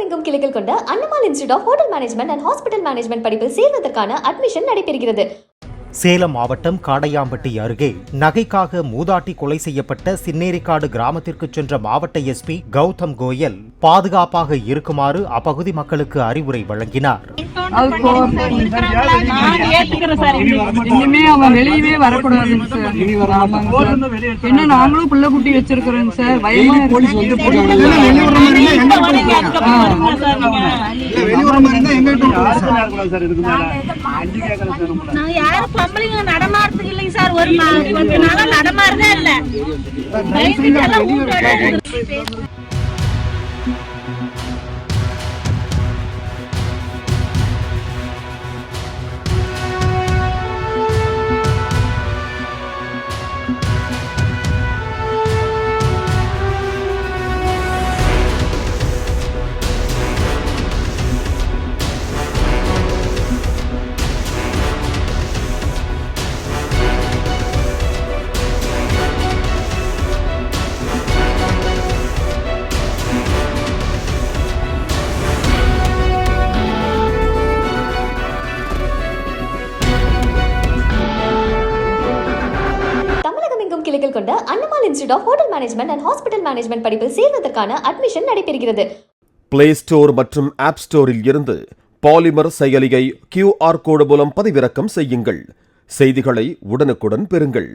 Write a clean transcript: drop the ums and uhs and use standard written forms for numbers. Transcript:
தமிழகமெங்கும் கிளைகள் கொண்ட Annamal institute of hotel management and hospital management படிப்பில் சேர்வதற்கான அட்மிஷன் நடைபெறுகிறது. சேலம் மாவட்டம் காடையாம்பட்டி அருகே நகைக்காக மூதாட்டி கொலை செய்யப்பட்ட சின்னேரிக்காடு கிராமத்திற்கு சென்ற மாவட்ட எஸ்பி கௌதம் கோயல் பாதுகாப்பாக இருக்குமாறு அப்பகுதி மக்களுக்கு அறிவுரை வழங்கினார். இனிமே அவன் வெளியவே வரக்கூடாதுங்க சார். என்ன நாங்களும் பிள்ளை குட்டி வச்சிருக்கிறோங்க சார். பயமா பொம்பளைங்க நடமாடுறதுக்கு இல்லைங்க சார். ஒரு கொஞ்ச நாளா நடமாறதே இல்ல. கிளைகள் கொண்ட Annamal institute of hotel management and hospital management படிப்பில் சேர்வதற்கான அட்மிஷன் நடைபெறுகிறது. பிளே ஸ்டோர் மற்றும் ஆப் ஸ்டோரில் இருந்து பாலிமர் செயலியை QR கோடு மூலம் பதிவிறக்கம் செய்யுங்கள். செய்திகளை உடனுக்குடன் பெறுங்கள்.